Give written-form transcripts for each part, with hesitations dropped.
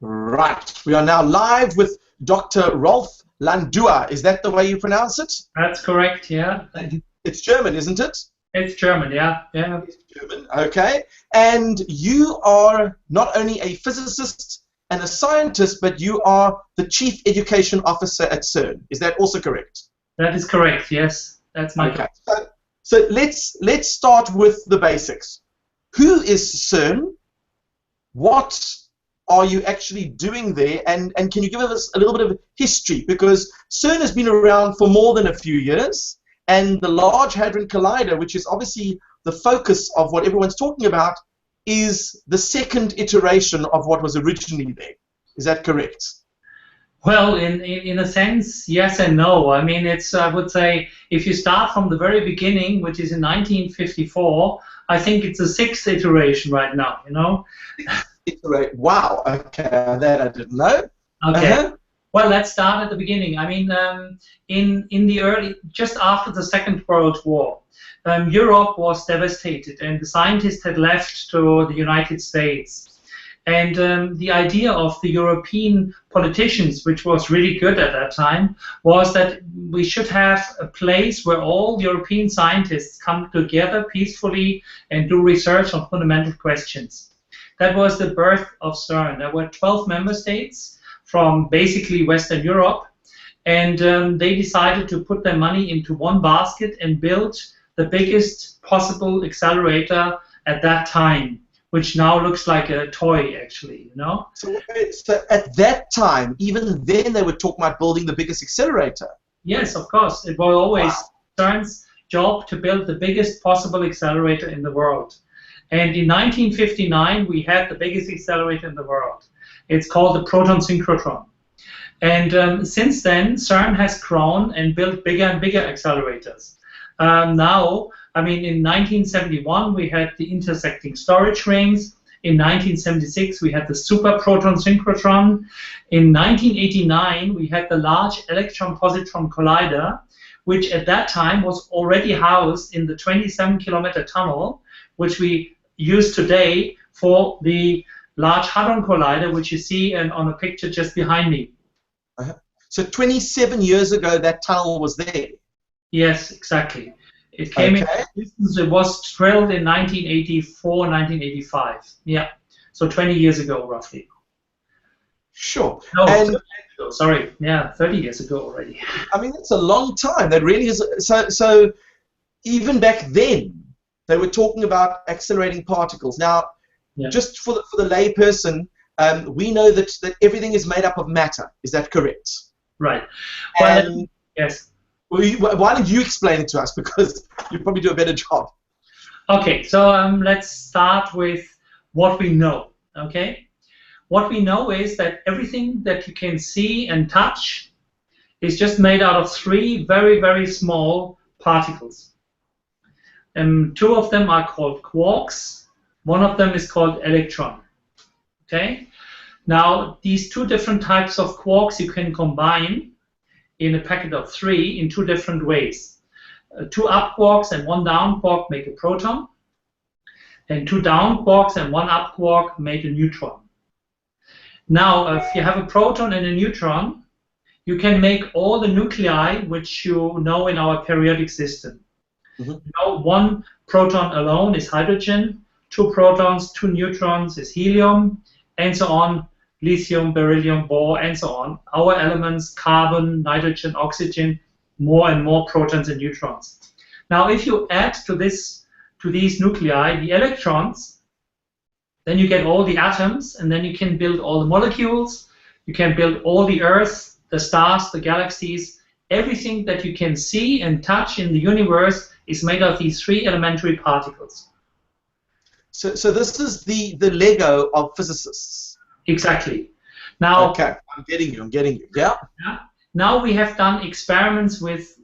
Right. We are now live with Dr. Rolf Landua. Is that the way you pronounce it? That's correct, yeah. It's German, isn't it? It's German, yeah. Yeah. It's German, okay. And you are not only a physicist and a scientist, but you are the Chief Education Officer at CERN. Is that also correct? That is correct, yes. That's my okay. So let's start with the basics. Who is CERN? What are you actually doing there? And can you give us a little bit of history? Because CERN has been around for more than a few years, and the Large Hadron Collider, which is obviously the focus of what everyone's talking about, is the second iteration of what was originally there. Is that correct? Well, in a sense, yes and no. I mean, it's, I would say, if you start from the very beginning, which is in 1954, I think it's the sixth iteration right now, you know? Wow, okay, that I didn't know. Okay. Well, let's start at the beginning. I mean, in the early, just after the Second World War, Europe was devastated, and the scientists had left to the United States. And the idea of the European politicians, which was really good at that time, was that we should have a place where all European scientists come together peacefully and do research on fundamental questions. That was the birth of CERN. There were 12 member states from basically Western Europe, and they decided to put their money into one basket and build the biggest possible accelerator at that time, which now looks like a toy, actually, you know? So at that time, even then they were talking about building the biggest accelerator. Yes, of course. It was always CERN's job to build the biggest possible accelerator in the world. And in 1959, we had the biggest accelerator in the world. It's called the proton synchrotron. And since then, CERN has grown and built bigger and bigger accelerators. Now, I mean, in 1971, we had the intersecting storage rings. In 1976, we had the super proton synchrotron. In 1989, we had the Large Electron-Positron Collider, which at that time was already housed in the 27-kilometer tunnel, which we use today for the Large Hadron Collider, which you see on a picture just behind me. So 27 years ago, that tunnel was there? Yes, exactly. It came into existence. It was drilled in 1984, 1985. Yeah, so 20 years ago, roughly. Sure. No, 30 years ago, sorry. Yeah, 30 years ago already. I mean, that's a long time. That really is. So even back then, they were talking about accelerating particles. Now, just for the lay person, we know that everything is made up of matter. Is that correct? Right. Well, yes. Why don't you explain it to us? Because you probably do a better job. Okay, so let's start with what we know. Okay, what we know is that everything that you can see and touch is just made out of three very, very small particles. Two of them are called quarks. One of them is called electron. Okay. Now, these two different types of quarks you can combine in a packet of three in two different ways. Two up quarks and one down quark make a proton, and two down quarks and one up quark make a neutron. Now, if you have a proton and a neutron, you can make all the nuclei which you know in our periodic system. Now, one proton alone is hydrogen, two protons, two neutrons is helium, and so on. Lithium, beryllium, bohr, and so on. Our elements, carbon, nitrogen, oxygen, more and more protons and neutrons. Now, if you add to these nuclei the electrons, then you get all the atoms, and then you can build all the molecules, you can build all the Earth, the stars, the galaxies. Everything that you can see and touch in the universe is made of these three elementary particles. So this is the Lego of physicists. Exactly. Now, okay, I'm getting you. Yeah. Now we have done experiments with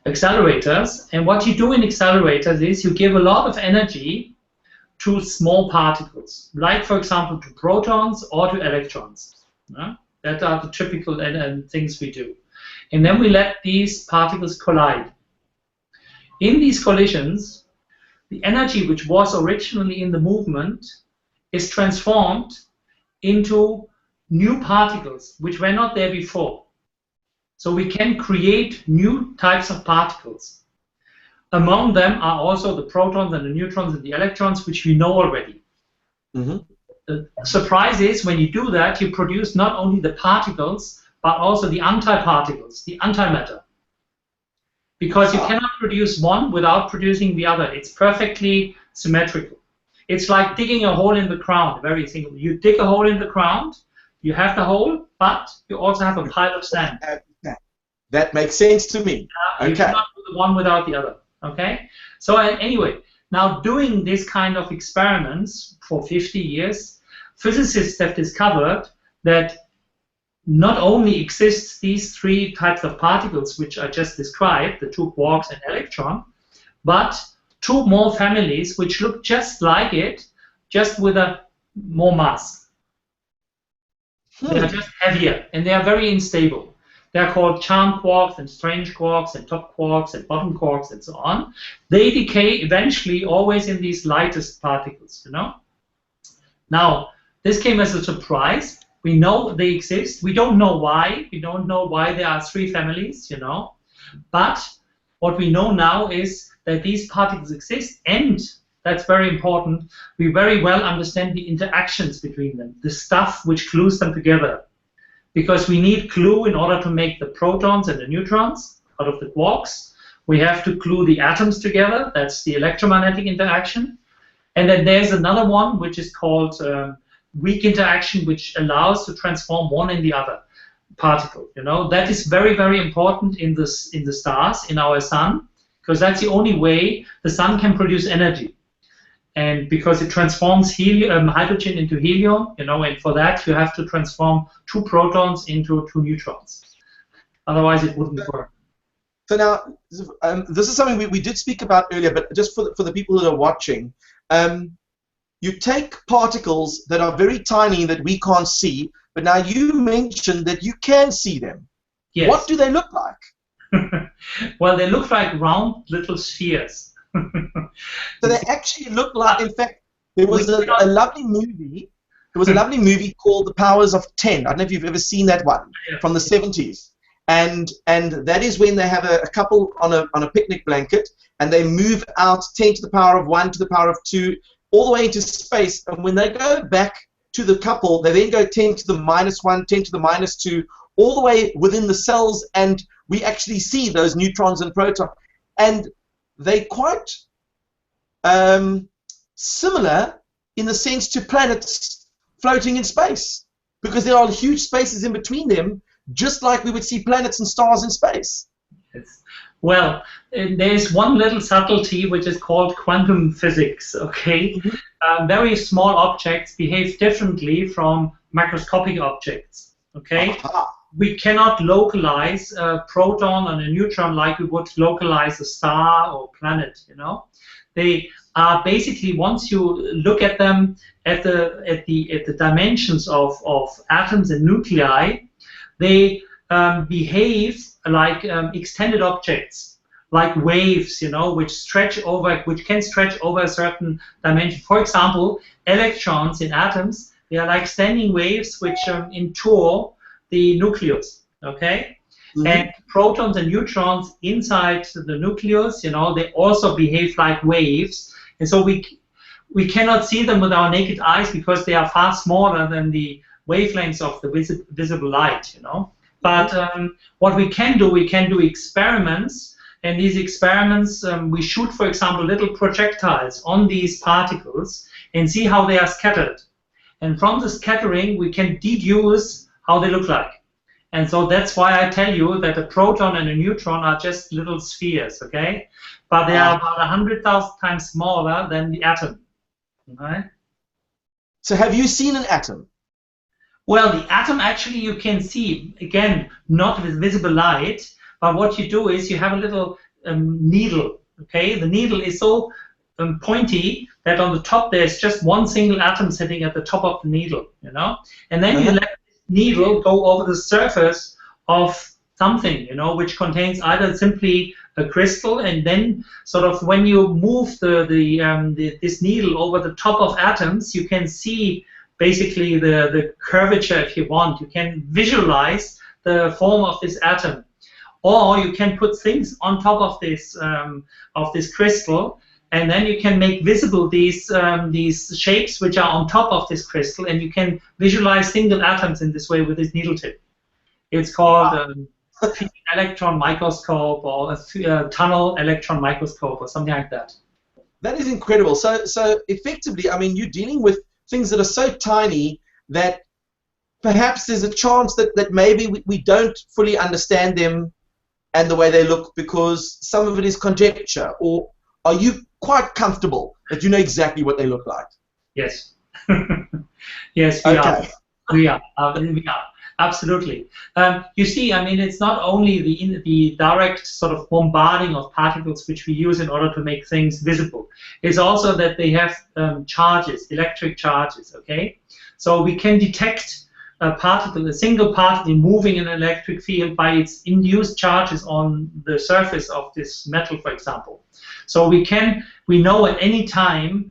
accelerators, and what you do in accelerators is you give a lot of energy to small particles, like, for example, to protons or to electrons. That are the typical things we do. And then we let these particles collide. In these collisions, the energy which was originally in the movement is transformed into new particles which were not there before. So we can create new types of particles. Among them are also the protons and the neutrons and the electrons, which we know already. The surprise is when you do that, you produce not only the particles, but also the antiparticles, the antimatter. Because you cannot produce one without producing the other. It's perfectly symmetrical. It's like digging a hole in the ground, very simple. You dig a hole in the ground, you have the hole, but you also have a pile of sand. That makes sense to me. You cannot do the one without the other. Okay? So anyway, now doing this kind of experiments for 50 years, physicists have discovered that not only exists these three types of particles which I just described, the two quarks and electron, but two more families which look just like it, just with a more mass. They are just heavier and they are very unstable. They are called charm quarks and strange quarks and top quarks and bottom quarks and so on. They decay eventually always in these lightest particles, you know. Now, this came as a surprise. We know they exist. We don't know why. We don't know why there are three families, you know. But what we know now is that these particles exist, and that's very important. We very well understand the interactions between them, the stuff which glues them together. Because we need glue in order to make the protons and the neutrons out of the quarks. We have to glue the atoms together. That's the electromagnetic interaction. And then there's another one which is called weak interaction, which allows to transform one in the other particle. You know, that is very, very important in the stars, in our sun, because that's the only way the sun can produce energy. And because it transforms hydrogen into helium, you know, and for that you have to transform two protons into two neutrons. Otherwise, it wouldn't work. So now, this is something we did speak about earlier, but just for the people that are watching, you take particles that are very tiny that we can't see, but now you mentioned that you can see them. Yes. What do they look like? Well, they look like round little spheres. So they actually look like, in fact, there was a lovely movie. There was a lovely movie called The Powers of 10. I don't know if you've ever seen that one, from the 70s. And that is when they have a couple on a picnic blanket, and they move out 10 to the power of 1 to the power of 2, all the way into space. And when they go back to the couple, they then go 10 to the -1, 10 to the -2, all the way within the cells, and we actually see those neutrons and protons. And they're quite similar in the sense to planets floating in space, because there are huge spaces in between them, just like we would see planets and stars in space. Yes. Well, there's one little subtlety which is called quantum physics, okay? Very small objects behave differently from microscopic objects, okay? We cannot localize a proton and a neutron like we would localize a star or planet, you know? They are basically, once you look at them at the dimensions of atoms and nuclei, they behave like extended objects, like waves, you know, which can stretch over a certain dimension. For example, electrons in atoms, they are like standing waves which entour the nucleus, okay? And protons and neutrons inside the nucleus, you know, they also behave like waves, and so we cannot see them with our naked eyes because they are far smaller than the wavelengths of the visible light, you know. But what we can do experiments, and these experiments, we shoot, for example, little projectiles on these particles and see how they are scattered. And from the scattering, we can deduce how they look like. And so that's why I tell you that a proton and a neutron are just little spheres, okay? But they are about 100,000 times smaller than the atom. Okay? So have you seen an atom? Well, the atom actually you can see, again, not with visible light, but what you do is you have a little needle, okay? The needle is so pointy that on the top there's just one single atom sitting at the top of the needle, you know? And then you let needle go over the surface of something, you know, which contains either simply a crystal, and then sort of when you move this needle over the top of atoms, you can see basically the curvature if you want. You can visualize the form of this atom, or you can put things on top of this crystal, and then you can make visible these shapes which are on top of this crystal, and you can visualize single atoms in this way with this needle tip. It's called a electron microscope, or a tunnel electron microscope, or something like that. That is incredible. So effectively, I mean, you're dealing with things that are so tiny that perhaps there's a chance that maybe we don't fully understand them and the way they look, because some of it is conjecture. Or are you quite comfortable that you know exactly what they look like? Yes. Yes, we are. Absolutely. You see, I mean, it's not only the direct sort of bombarding of particles which we use in order to make things visible. It's also that they have charges, electric charges, okay? So we can detect a particle, a single particle moving in an electric field by its induced charges on the surface of this metal, for example. So we know at any time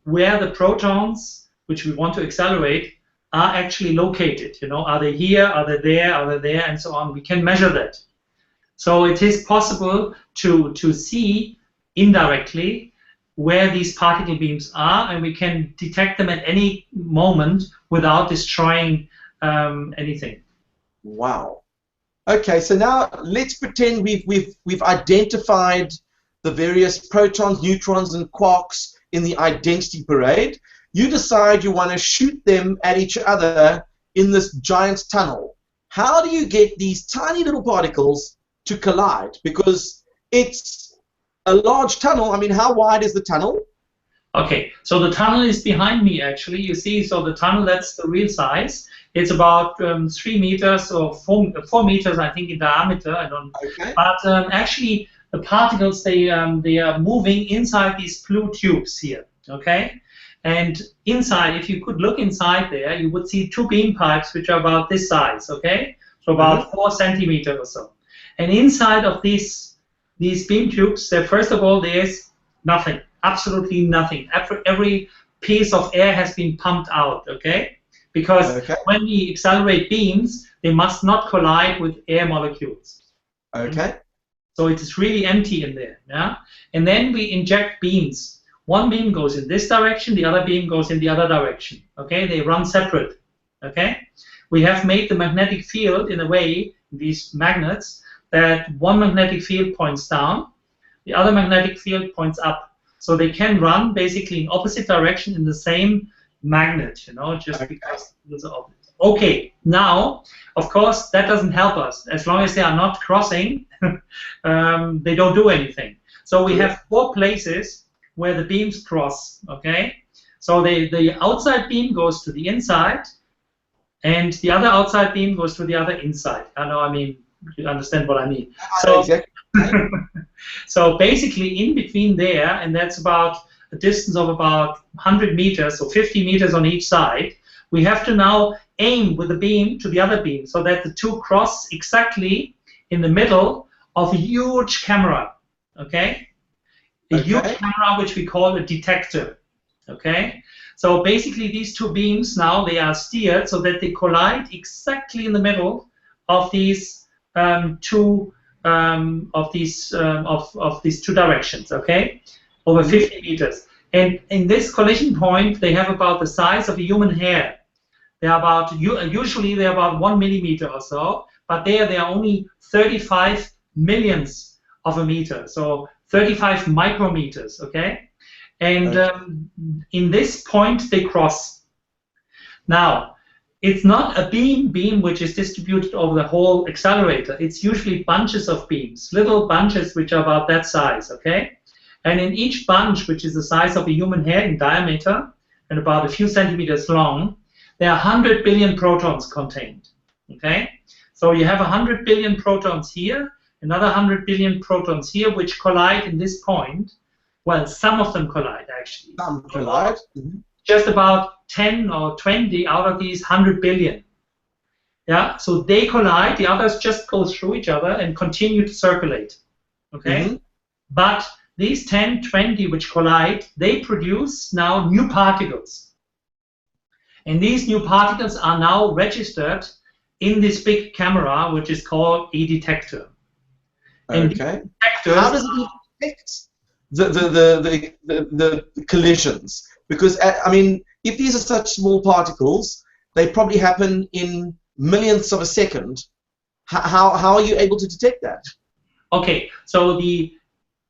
where the protons, which we want to accelerate, are actually located. You know, are they here, are they there, are they there, and so on. We can measure that. So it is possible to see indirectly where these particle beams are, and we can detect them at any moment without destroying anything. Wow. Okay, so now let's pretend we've identified the various protons, neutrons, and quarks in the identity parade. You decide you want to shoot them at each other in this giant tunnel. How do you get these tiny little particles to collide? Because it's a large tunnel. I mean, how wide is the tunnel? Okay, so the tunnel is behind me, actually. You see, so the tunnel, that's the real size. It's about 3 meters or 4 meters, I think, in diameter. I don't. Okay. But actually, the particles, they are moving inside these blue tubes here. Okay. And inside, if you could look inside there, you would see 2 beam pipes which are about this size, okay? So about 4 centimeters or so. And inside of these beam tubes, first of all, there's nothing, absolutely nothing. Every piece of air has been pumped out, okay? Because when we accelerate beams, they must not collide with air molecules. Okay. So it is really empty in there, yeah? And then we inject beams. One beam goes in this direction, the other beam goes in the other direction. Okay, they run separate. Okay, we have made the magnetic field in a way, these magnets, that one magnetic field points down, the other magnetic field points up. So they can run basically in opposite direction in the same magnet, you know, just because it's opposite. Okay, now, of course, that doesn't help us. As long as they are not crossing, they don't do anything. So we have 4 places where the beams cross, okay? So the outside beam goes to the inside, and the other outside beam goes to the other inside. I know, I mean, you understand what I mean. So, exactly. So basically in between there, and that's about a distance of about 100 meters, so 50 meters on each side, we have to now aim with the beam to the other beam so that the two cross exactly in the middle of a huge camera, okay? A huge camera which we call a detector, okay? So basically these 2 beams now, they are steered so that they collide exactly in the middle of these two directions, okay? Over 50 meters. And in this collision point, they have about the size of a human hair. They're about, usually they're about 1 millimeter or so, but they are only 35 millionths of a meter. So 35 micrometers, okay? And in this point, they cross. Now, it's not a beam which is distributed over the whole accelerator. It's usually bunches of beams, little bunches which are about that size, okay? And in each bunch, which is the size of a human hair in diameter and about a few centimeters long, there are 100 billion protons contained, okay? So you have 100 billion protons here, another 100 billion protons here, which collide in this point. Well, some of them collide, actually. Some collide. Just about 10 or 20 out of these 100 billion. Yeah, so they collide, the others just go through each other and continue to circulate. Okay, but these 10, 20 which collide, they produce now new particles, and these new particles are now registered in this big camera, which is called a detector. Okay. How does it detect the collisions? Because I mean, if these are such small particles, they probably happen in millionths of a second. How are you able to detect that? Okay, so the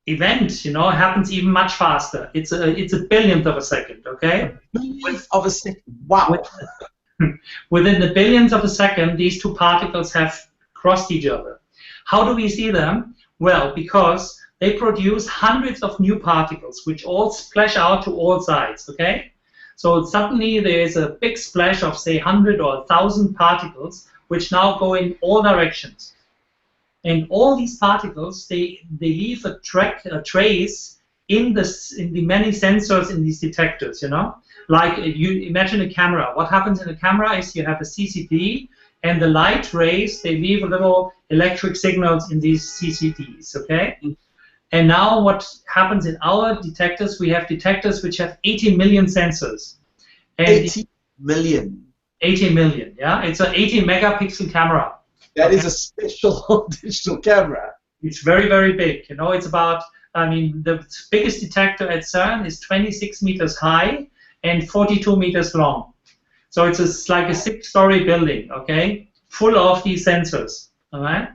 event, you know, happens even much faster. It's a billionth of a second. Okay. A billionth of a second. Wow. Within the billionth of a second, these two particles have crossed each other. How do we see them? Well, because they produce hundreds of new particles, which all splash out to all sides. Okay. So suddenly there is a big splash of, say, 100 or 1,000 particles, which now go in all directions. And all these particles, they leave a trace in the many sensors in these detectors, you know? Like, you imagine a camera. What happens in a camera is you have a CCD, and the light rays, they leave a little electric signals in these CCDs, okay? And now what happens in our detectors, we have detectors which have 80 million sensors. And 80 million? 80 million, yeah? It's an 80 megapixel camera. That is a special digital camera. It's very, very big. You know, it's about, I mean, the biggest detector at CERN is 26 meters high and 42 meters long. So it's like a 6-story building, okay, full of these sensors, all right?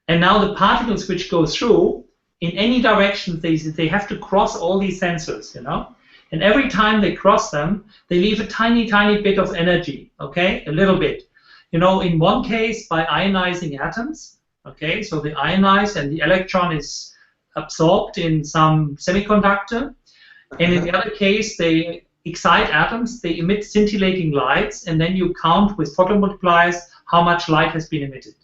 And now the particles which go through, in any direction, they have to cross all these sensors, you know? And every time they cross them, they leave a tiny, tiny bit of energy, okay, a little bit. You know, in one case, by ionizing atoms, okay, so they ionize and the electron is absorbed in some semiconductor. And in the other case, they excite atoms, they emit scintillating lights, and then you count with photomultipliers how much light has been emitted.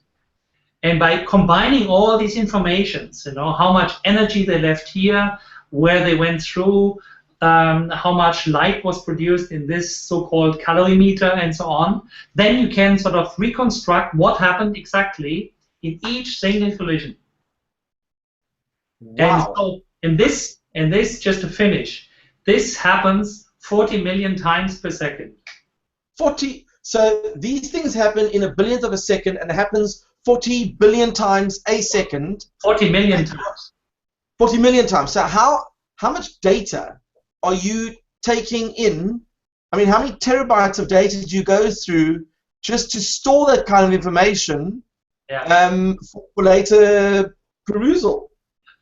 And by combining all these informations, you know, how much energy they left here, where they went through, how much light was produced in this so-called calorimeter, and so on, then you can sort of reconstruct what happened exactly in each single collision. Wow. And this, just to finish, this happens 40 million times per second. 40. So these things happen in a billionth of a second, and it happens 40 billion times a second. 40 million times. 40 million times. So how much data are you taking in? I mean, how many terabytes of data do you go through just to store that kind of information for later perusal?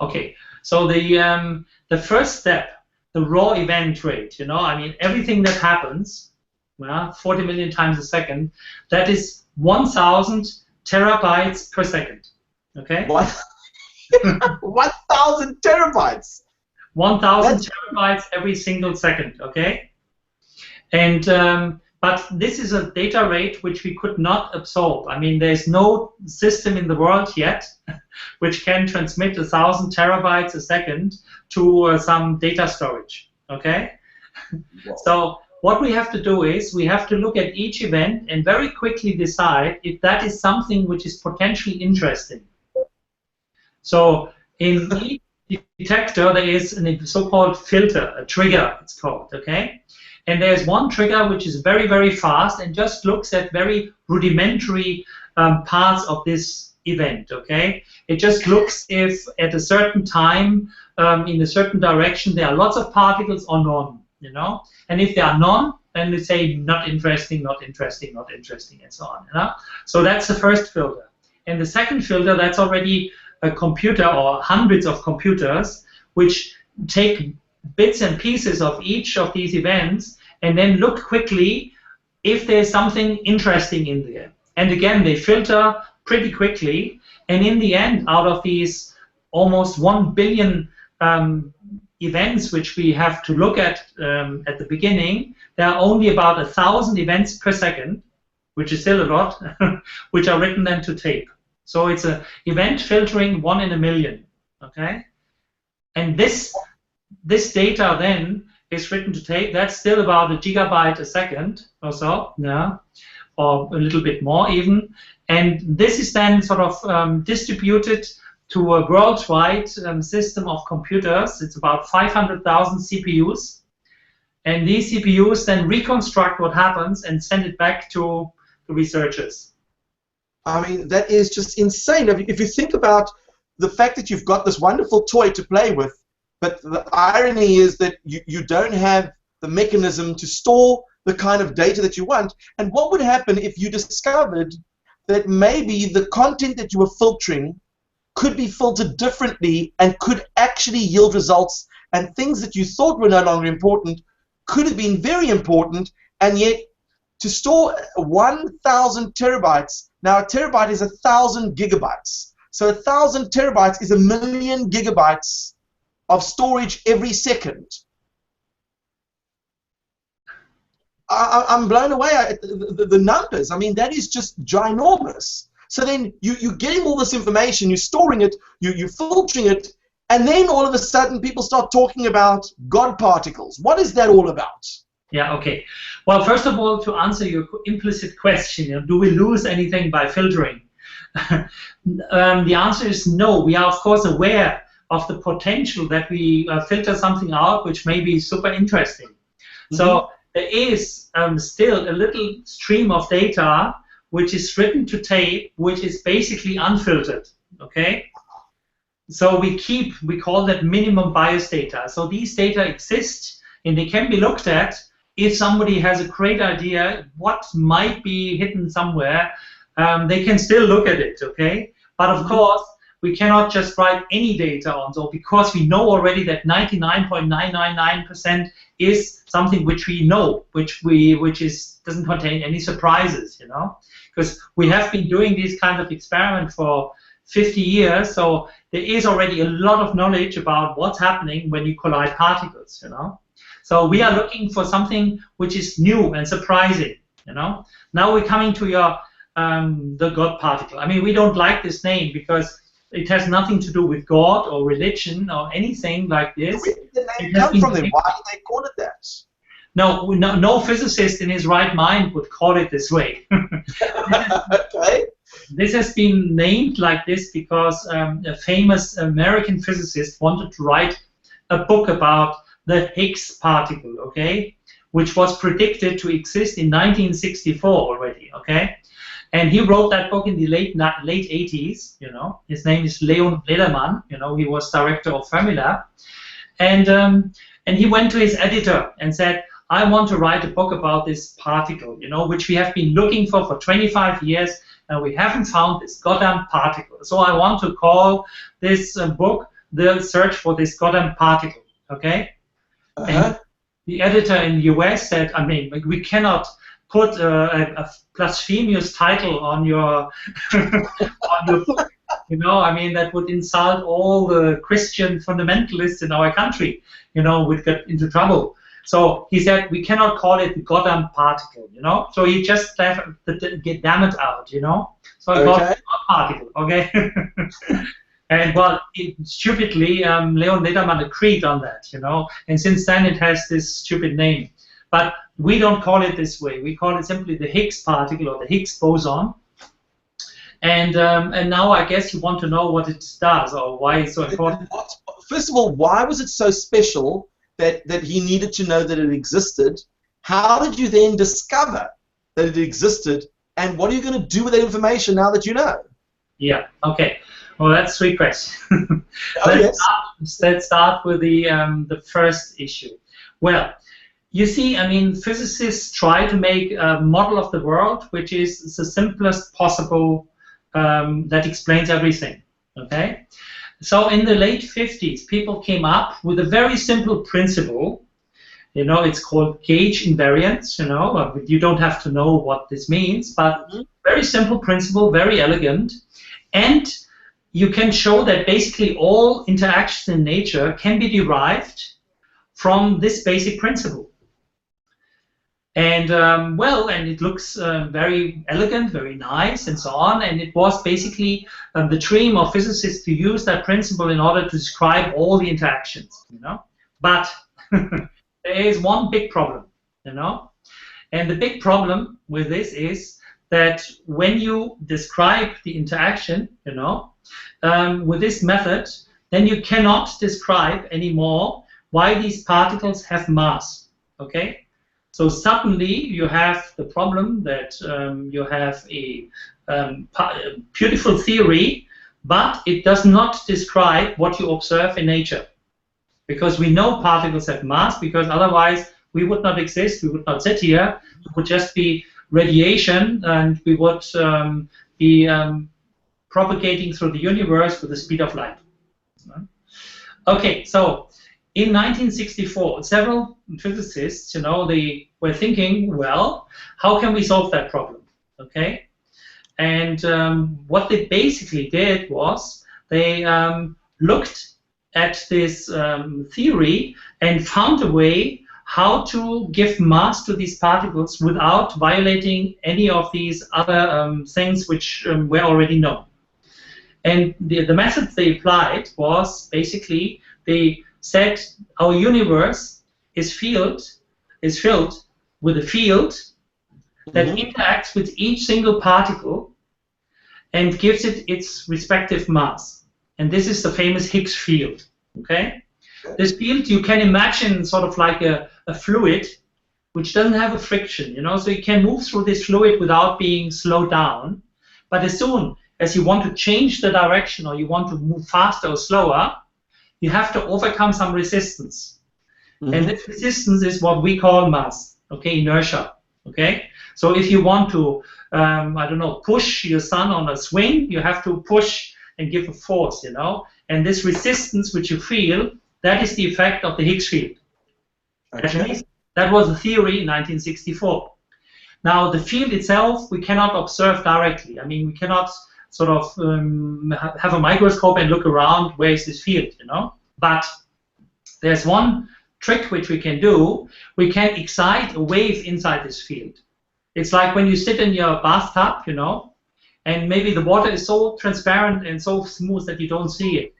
Okay, so the first step, the raw event rate, you know, I mean, everything that happens, 40 million times a second, that is 1,000 terabytes per second. Okay? 1,000 terabytes. 1,000 terabytes every single second, okay? And but this is a data rate which we could not absorb. I mean, there's no system in the world yet which can transmit 1,000 terabytes a second to some data storage, okay? Wow. So what we have to do is we have to look at each event and very quickly decide if that is something which is potentially interesting. So in each detector, there is a so-called filter, a trigger, it's called, okay? And there's one trigger which is very, very fast and just looks at very rudimentary parts of this event, okay? It just looks if at a certain time, in a certain direction, there are lots of particles or none, you know? And if there are none, then we say not interesting, not interesting, not interesting, and so on, you know? So that's the first filter. And the second filter, that's already a computer or hundreds of computers which take bits and pieces of each of these events and then look quickly if there's something interesting in there. And again, they filter pretty quickly, and in the end, out of these almost 1 billion events which we have to look at the beginning, there are only about 1,000 events per second, which is still a lot, which are written then to tape. So it's an event filtering 1 in a million, okay? And this data then is written to tape. That's still about 1 gigabyte a second or so, yeah, or a little bit more even. And this is then sort of distributed to a worldwide system of computers. It's about 500,000 CPUs. And these CPUs then reconstruct what happens and send it back to the researchers. I mean, that is just insane. If you think about the fact that you've got this wonderful toy to play with, but the irony is that you don't have the mechanism to store the kind of data that you want. And what would happen if you discovered that maybe the content that you were filtering could be filtered differently and could actually yield results, and things that you thought were no longer important could have been very important, and yet to store 1,000 terabytes, now a terabyte is 1,000 gigabytes. So 1,000 terabytes is 1,000,000 gigabytes of storage every second. I'm blown away at the numbers. I mean, that is just ginormous. So then you're getting all this information, you're storing it, you're filtering it, and then all of a sudden people start talking about God particles. What is that all about? Yeah, okay. Well, first of all, to answer your implicit question, do we lose anything by filtering? The answer is no. We are, of course, aware of the potential that we filter something out which may be super interesting. Mm-hmm. So there is still a little stream of data which is written to tape, which is basically unfiltered, okay? So we call that minimum bias data. So these data exist, and they can be looked at if somebody has a great idea what might be hidden somewhere. They can still look at it, okay? But of course, we cannot just write any data on, so because we know already that 99.999% is something which we know, which doesn't contain any surprises, you know? Because we have been doing these kind of experiments for 50 years, so there is already a lot of knowledge about what's happening when you collide particles, you know? So we are looking for something which is new and surprising, you know? Now we're coming to your the God particle. I mean, we don't like this name because it has nothing to do with God or religion or anything like this. Where did the name come from then? Why do they call it that? No physicist in his right mind would call it this way. Okay. This has been named like this because a famous American physicist wanted to write a book about the Higgs particle, okay, which was predicted to exist in 1964 already, okay. And he wrote that book in the late 80s, you know. His name is Leon Lederman, you know. He was director of Fermilab, and he went to his editor and said, "I want to write a book about this particle, you know, which we have been looking for 25 years, and we haven't found this goddamn particle. So I want to call this book The Search for This Goddamn Particle." Okay. And the editor in the US said, "I mean, we cannot put a blasphemous title on your on your book. You know, I mean, that would insult all the Christian fundamentalists in our country. You know, we'd get into trouble." So he said, "We cannot call it the goddamn particle." You know, so he just left the damn it out. You know, so I called it God particle. Okay. And well, stupidly, Leon Lederman agreed on that. You know, and since then it has this stupid name. But we don't call it this way. We call it simply the Higgs particle or the Higgs boson. And now I guess you want to know what it does or why it's so important. First of all, why was it so special that he needed to know that it existed? How did you then discover that it existed? And what are you going to do with that information now that you know? Yeah. Okay. Well, that's 3 questions. Oh, Let's start with the first issue. Well, you see, I mean, physicists try to make a model of the world which is the simplest possible, that explains everything, okay? So in the late 50s, people came up with a very simple principle. You know, it's called gauge invariance, you know. You don't have to know what this means, but very simple principle, very elegant. And you can show that basically all interactions in nature can be derived from this basic principle. And well, and it looks very elegant, very nice, and so on. And it was basically the dream of physicists to use that principle in order to describe all the interactions, you know. But there is one big problem, you know. And the big problem with this is that when you describe the interaction, with this method, then you cannot describe anymore why these particles have mass. Okay, so suddenly you have the problem that you have a beautiful theory, but it does not describe what you observe in nature. Because we know particles have mass, because otherwise we would not exist, we would not sit here, it would just be radiation, and we would be propagating through the universe with the speed of light. Okay, so in 1964, several physicists, they were thinking, well, how can we solve that problem? Okay, and what they basically did was they looked at this theory and found a way how to give mass to these particles without violating any of these other things which were already known. And the method they applied was basically they said our universe is filled with a field that interacts with each single particle and gives it its respective mass. And this is the famous Higgs field. Okay, this field you can imagine sort of like a fluid which doesn't have a friction, so you can move through this fluid without being slowed down. But as soon as you want to change the direction or you want to move faster or slower, you have to overcome some resistance. And this resistance is what we call mass, okay, inertia. Okay, so if you want to, I don't know, push your son on a swing, you have to push and give a force, and this resistance which you feel, that is the effect of the Higgs field. Okay. That was the theory in 1964. Now, the field itself, we cannot observe directly. I mean, we cannot sort of have a microscope and look around, where is this field, But there's one trick which we can do. We can excite a wave inside this field. It's like when you sit in your bathtub, and maybe the water is so transparent and so smooth that you don't see it.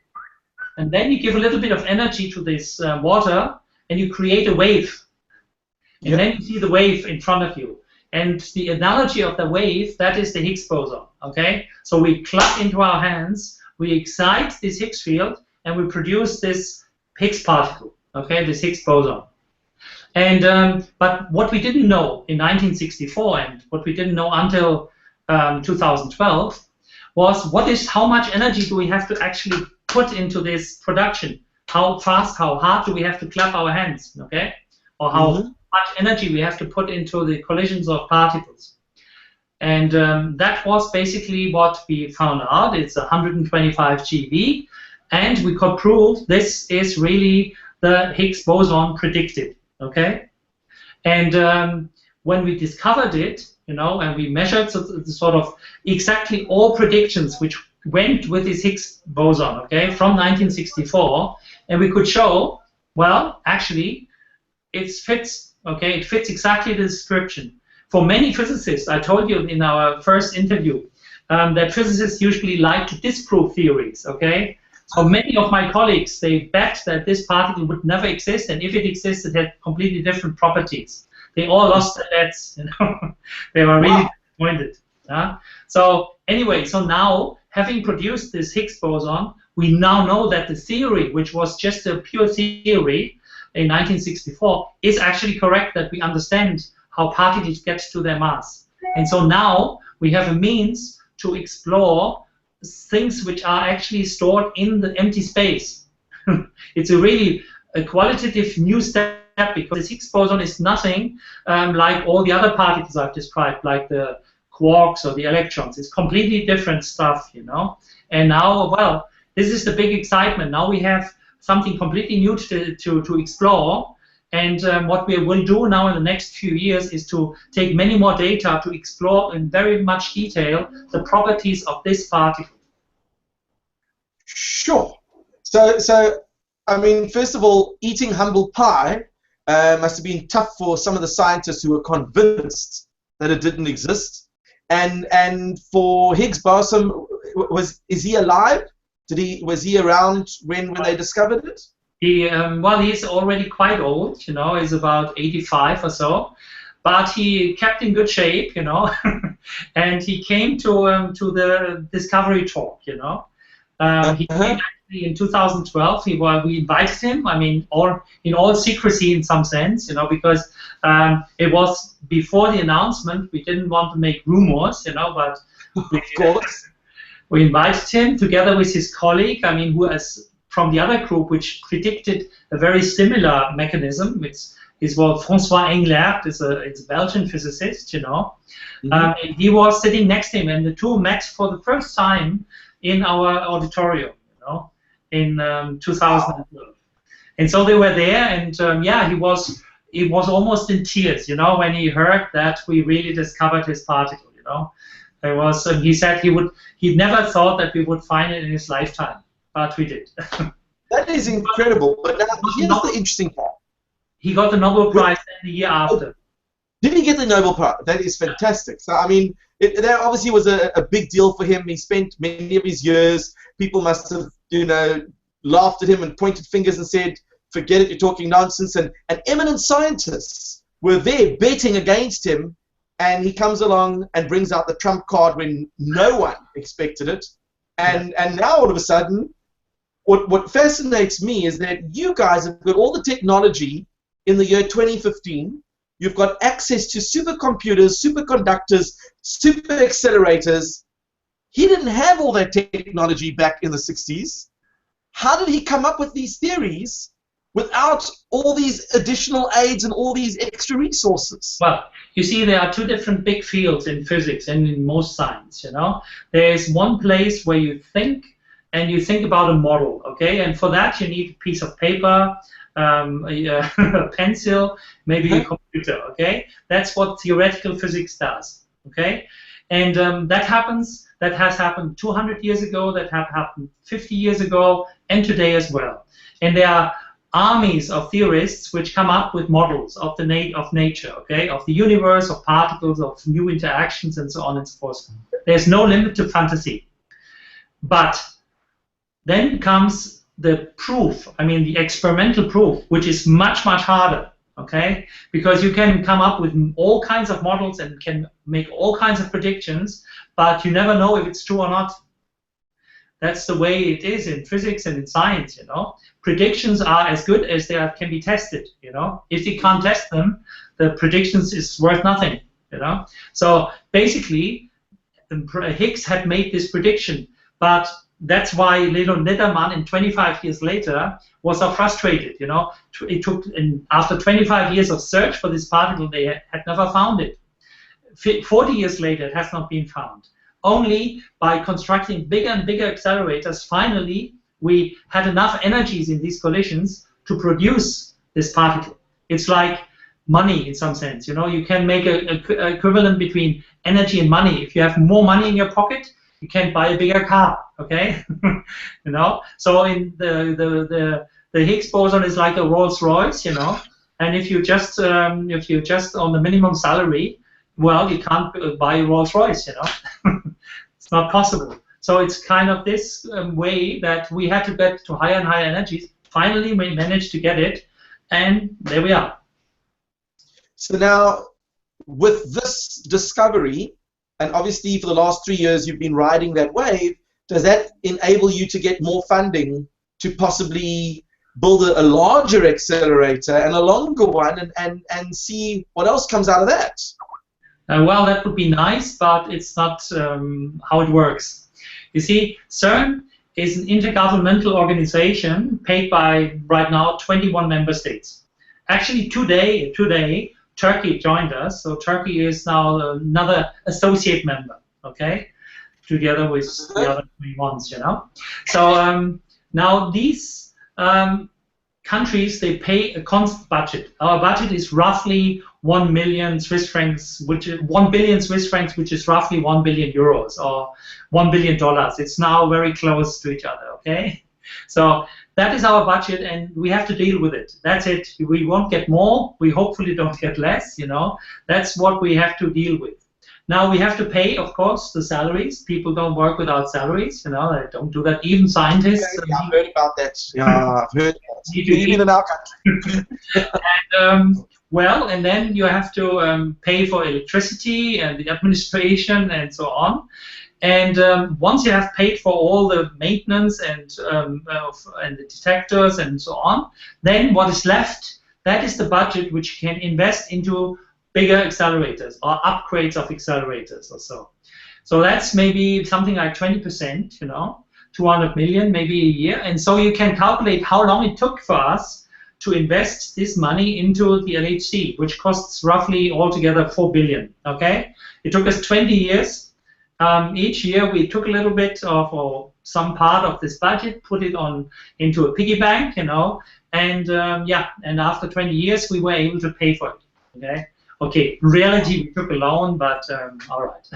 And then you give a little bit of energy to this water, and you create a wave. And then you see the wave in front of you. And the analogy of the wave, that is the Higgs boson. Okay? So we clap into our hands, we excite this Higgs field, and we produce this Higgs particle. Okay? This Higgs boson. And but what we didn't know in 1964, and what we didn't know until 2012, was how much energy do we have to actually put into this production? How fast, how hard do we have to clap our hands? Okay, or how much energy we have to put into the collisions of particles? And that was basically what we found out. It's 125 GeV, and we could prove this is really the Higgs boson predicted. Okay, and when we discovered it, and we measured sort of exactly all predictions which went with this Higgs boson, okay, from 1964, and we could show, well, actually, it fits, okay, it fits exactly the description. For many physicists, I told you in our first interview, that physicists usually like to disprove theories, okay? So many of my colleagues, they bet that this particle would never exist, and if it exists, it had completely different properties. They all lost their bets, They were really disappointed. So anyway, so now, having produced this Higgs boson, we now know that the theory, which was just a pure theory in 1964, is actually correct, that we understand how particles get to their mass. And so now we have a means to explore things which are actually stored in the empty space. It's a qualitative new step, because this Higgs boson is nothing like all the other particles I've described, like the quarks or the electrons. It's completely different stuff, And now, well, this is the big excitement. Now we have something completely new to explore. And what we will do now in the next few years is to take many more data to explore in very much detail the properties of this particle. Sure. So I mean, first of all, eating humble pie must have been tough for some of the scientists who were convinced that it didn't exist. And for Higgs boson, is he alive? Was he around when they discovered it? Well, he's already quite old. He's about 85 or so. but he kept in good shape, you know, and he came to the Discovery talk, you know. He came actually in 2012. We invited him. I mean, in all secrecy in some sense, you know, because it was before the announcement. We didn't want to make rumors, you know, but of course. We invited him together with his colleague. I mean, who is from the other group, which predicted a very similar mechanism. It's François Englert. It's a Belgian physicist, you know. And he was sitting next to him, and the two met for the first time in our auditorium, you know, in 2012. And so they were there, and yeah, he was almost in tears, you know, when he heard that we really discovered his particle, you know. There was, he said he'd never thought that we would find it in his lifetime, but we did. That is incredible. But now, here's the interesting part. He got the Nobel Prize the year after. Did he get the Nobel Prize? That is fantastic. So, I mean, that obviously was a big deal for him. He spent many of his years, people must have, you know, laughed at him and pointed fingers and said, forget it, you're talking nonsense. And eminent scientists were there betting against him, and he comes along and brings out the trump card when no one expected it. And now all of a sudden, what fascinates me is that you guys have got all the technology in the year 2015. You've got access to supercomputers, superconductors, super accelerators. He didn't have all that technology back in the 60s. How did he come up with these theories without all these additional aids and all these extra resources? Well, you see, there are two different big fields in physics and in most science, you know. There's one place where you think, and you think about a model, okay? And for that, you need a piece of paper, a pencil, maybe a computer, okay? That's what theoretical physics does, okay? And that has happened 200 years ago, that have happened 50 years ago, and today as well. And there are armies of theorists which come up with models of nature, okay, of the universe, of particles, of new interactions, and so on and so forth. There's no limit to fantasy. But then comes the proof, I mean the experimental proof, which is much, much harder, okay? Because you can come up with all kinds of models and can make all kinds of predictions, but you never know if it's true or not. That's the way it is in physics and in science, you know. Predictions are as good as they can be tested, you know. If you can't test them, the predictions is worth nothing, you know. So basically, Higgs had made this prediction, but that's why little Netherman, 25 years later, was so frustrated, you know. It took, after 25 years of search for this particle, they had never found it. 40 years later, it has not been found. Only by constructing bigger and bigger accelerators, finally, we had enough energies in these collisions to produce this particle. It's like money in some sense, you know. You can make an equivalent between energy and money. If you have more money in your pocket, you can buy a bigger car, okay? You know. So in the Higgs boson is like a Rolls Royce, you know. And if you just on the minimum salary, well, you can't buy a Rolls Royce, you know. It's not possible. So it's kind of this way that we had to get to higher and higher energies. Finally, we managed to get it, and there we are. So now, with this discovery, and obviously for the last 3 years you've been riding that wave, does that enable you to get more funding to possibly build a larger accelerator and a longer one and see what else comes out of that? Well, that would be nice, but it's not how it works. You see, CERN is an intergovernmental organization paid by, right now, 21 member states. Actually, today, Turkey joined us, so Turkey is now another associate member, okay, together with the other 21, you know. So now these countries, they pay a constant budget. Our budget is roughly 1 million Swiss francs, which is 1 billion Swiss francs, which is roughly 1 billion euros or $1 billion. It's now very close to each other, okay? So that is our budget, and we have to deal with it. That's it. We won't get more. We hopefully don't get less, you know. That's what we have to deal with. Now we have to pay, of course, the salaries. People don't work without salaries, you know. They don't do that. Even scientists. Yeah, I've heard about that. Yeah, I've heard that. Even in our country. And Well, and then you have to pay for electricity and the administration and so on. And once you have paid for all the maintenance and the detectors and so on, then what is left, that is the budget which you can invest into bigger accelerators or upgrades of accelerators or so. So that's maybe something like 20%, 200 million maybe a year. And so you can calculate how long it took for us to invest this money into the LHC, which costs roughly altogether 4 billion. Okay, it took us 20 years. Each year we took a little bit of, or some part of this budget, put it on into a piggy bank, and and after 20 years we were able to pay for it. Okay. In reality we took a loan, but all right.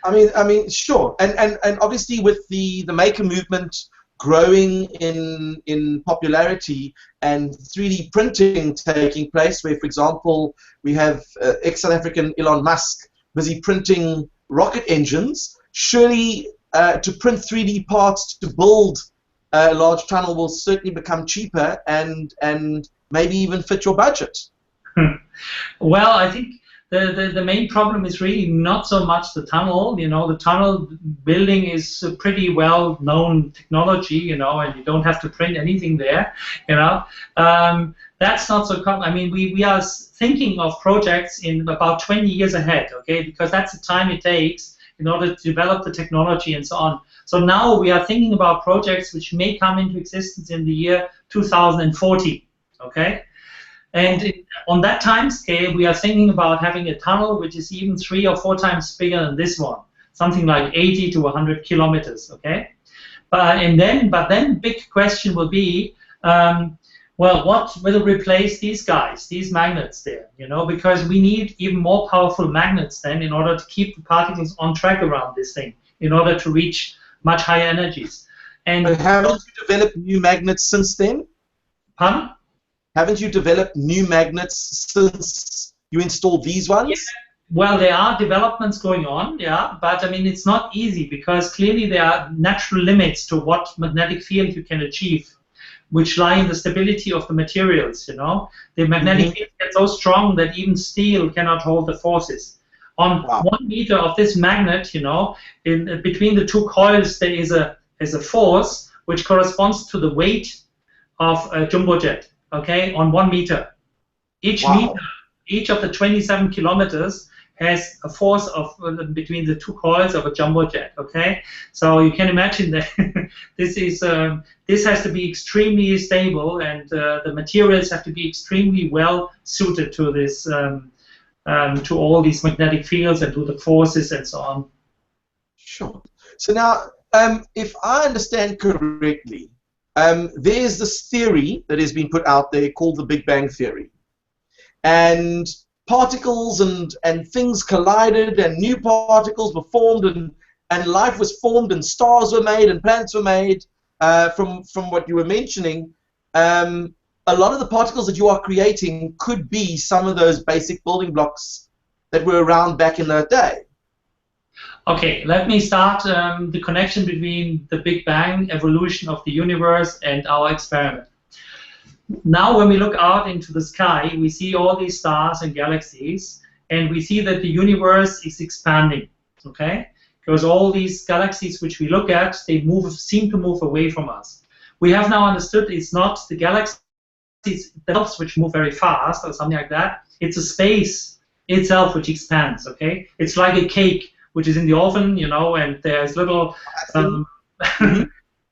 I mean, sure, and obviously with the maker movement growing in popularity and 3D printing taking place, where, for example, we have ex-South African Elon Musk busy printing rocket engines, surely to print 3D parts to build a large tunnel will certainly become cheaper and maybe even fit your budget. Well, I think the main problem is really not so much the tunnel. The tunnel building is a pretty well-known technology, and you don't have to print anything there, That's not so common. I mean, we are thinking of projects in about 20 years ahead, okay, because that's the time it takes in order to develop the technology and so on. So now we are thinking about projects which may come into existence in the year 2040, okay? And on that time scale, we are thinking about having a tunnel which is even 3 or 4 times bigger than this one, something like 80 to 100 kilometers, okay? But then big question will be, well, what will replace these guys, these magnets there, because we need even more powerful magnets then in order to keep the particles on track around this thing, in order to reach much higher energies. And haven't you developed new magnets since then? Pardon? Haven't you developed new magnets since you installed these ones? Yeah. Well, there are developments going on, yeah, but I mean, it's not easy because clearly there are natural limits to what magnetic field you can achieve, which lie in the stability of the materials, The magnetic field gets so strong that even steel cannot hold the forces. On 1 meter of this magnet, in between the 2 coils, there is a force which corresponds to the weight of a jumbo jet, okay, on 1 meter. Each meter, each of the 27 kilometers has a force of between the 2 coils of a jumbo jet. Okay, so you can imagine that this has to be extremely stable, and the materials have to be extremely well suited to this, to all these magnetic fields and to the forces and so on. Sure. So now, if I understand correctly, there's this theory that has been put out there called the Big Bang Theory, and particles and things collided, and new particles were formed, and life was formed, and stars were made, and planets were made. From what you were mentioning, a lot of the particles that you are creating could be some of those basic building blocks that were around back in that day. Okay, let me start the connection between the Big Bang, evolution of the universe, and our experiment. Now when we look out into the sky, we see all these stars and galaxies, and we see that the universe is expanding, okay? Because all these galaxies which we look at, they seem to move away from us. We have now understood it's not the galaxies themselves which move very fast or something like that. It's a space itself which expands, okay? It's like a cake which is in the oven, and there's little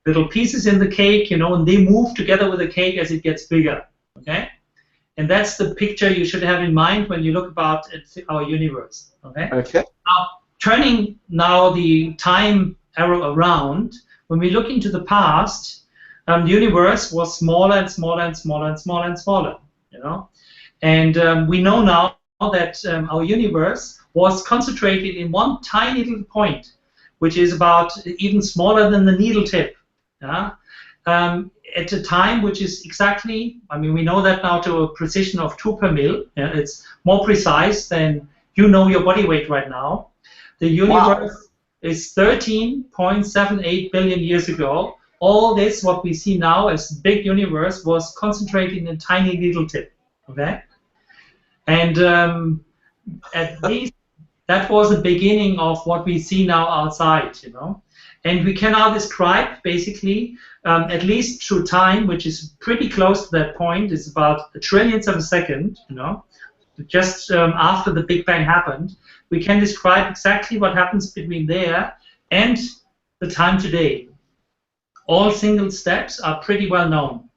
little pieces in the cake, and they move together with the cake as it gets bigger, okay? And that's the picture you should have in mind when you look about our universe, okay? Okay. Now, turning now the time arrow around, when we look into the past, the universe was smaller and smaller and smaller and smaller and smaller, And we know now that our universe was concentrated in one tiny little point, which is about even smaller than the needle tip. At a time which is exactly, we know that now to a precision of 2 per mil. It's more precise than your body weight right now. The universe is 13.78 billion years ago. All this, what we see now as big universe, was concentrated in a tiny little tip. Okay. And at least that was the beginning of what we see now outside, you know. And we can now describe, basically, at least through time, which is pretty close to that point, it's about a trillionth of a second, you know, just after the Big Bang happened, we can describe exactly what happens between there and the time today. All single steps are pretty well known.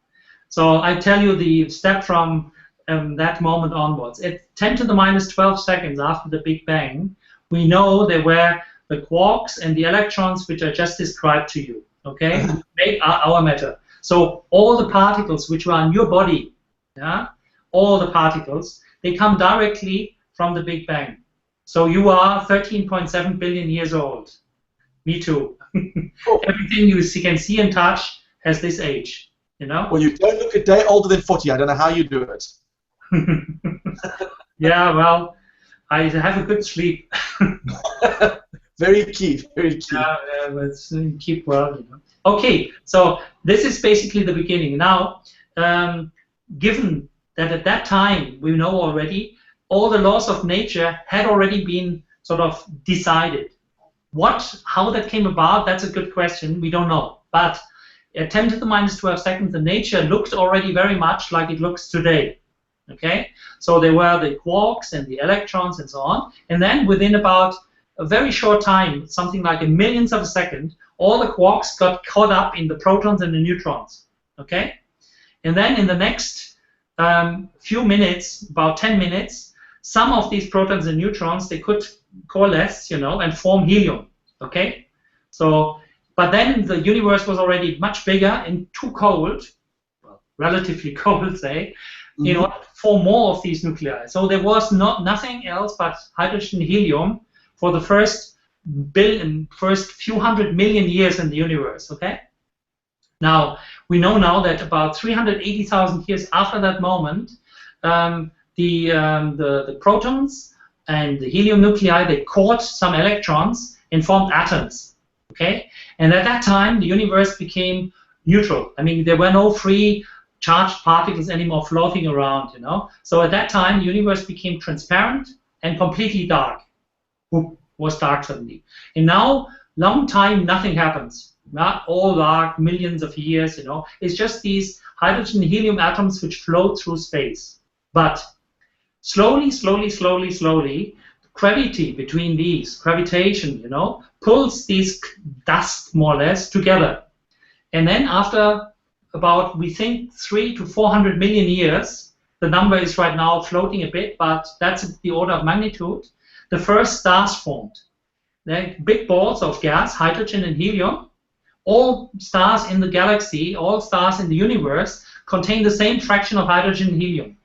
So I tell you the step from that moment onwards. At 10 to the minus 12 seconds after the Big Bang, we know there were the quarks and the electrons, which I just described to you, okay, make our matter. So all the particles which are in your body, yeah, all the particles, they come directly from the Big Bang. So you are 13.7 billion years old. Me too. Everything you can see and touch has this age, you know? Well, you don't look a day older than 40. I don't know how you do it. Yeah, well, I have a good sleep. Very key, very key. Let's keep well, you know. Okay, so this is basically the beginning. Now, given that at that time we know already all the laws of nature had already been sort of decided. How that came about, that's a good question. We don't know. But at 10 to the minus 12 seconds, the nature looked already very much like it looks today. Okay? So there were the quarks and the electrons and so on. And then within about a very short time, something like a millionth of a second, all the quarks got caught up in the protons and the neutrons. Okay? And then in the next few minutes, about 10 minutes, some of these protons and neutrons, they could coalesce, you know, and form helium. Okay? So, but then the universe was already much bigger and too cold, well, relatively cold, say, in order to form more of these nuclei. So there was nothing else but hydrogen and helium for the first few hundred million years in the universe. Okay? Now, we know now that about 380,000 years after that moment, the protons and the helium nuclei, they caught some electrons and formed atoms. Okay? And at that time, the universe became neutral. I mean, there were no free charged particles anymore floating around, you know. So at that time, the universe became transparent and completely dark. Whoop, was dark suddenly. And now, long time, nothing happens. Not all dark, millions of years, you know. It's just these hydrogen and helium atoms which float through space. But slowly, gravity between these, gravitation, you know, pulls these dust more or less together. And then after about, we think, 300 to 400 million years, the number is right now floating a bit, but that's the order of magnitude, the first stars formed. They're big balls of gas, hydrogen and helium. All stars in the galaxy, all stars in the universe contain the same fraction of hydrogen and helium.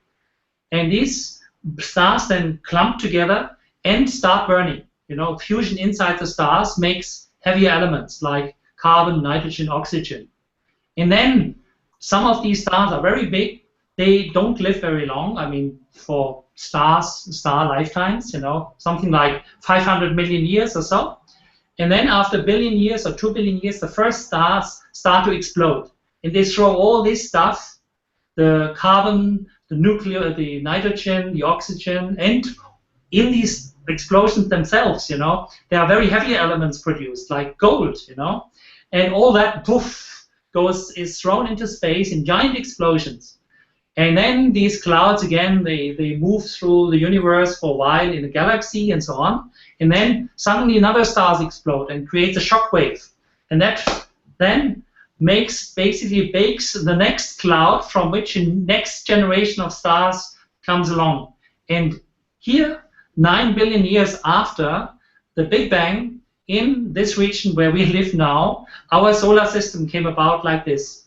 And these stars then clump together and start burning. You know, fusion inside the stars makes heavier elements like carbon, nitrogen, oxygen. And then some of these stars are very big. They don't live very long. I mean, for star lifetimes, you know, something like 500 million years or so. And then after a billion years or 2 billion years, the first stars start to explode. And they throw all this stuff, the carbon, the nuclear, the nitrogen, the oxygen, and in these explosions themselves, you know, there are very heavy elements produced, like gold, you know, and all that poof is thrown into space in giant explosions. And then these clouds, again, they move through the universe for a while in a galaxy and so on. And then suddenly another stars explode and creates a shock wave. And that then bakes the next cloud from which a next generation of stars comes along. And here, 9 billion years after the Big Bang, in this region where we live now, our solar system came about like this.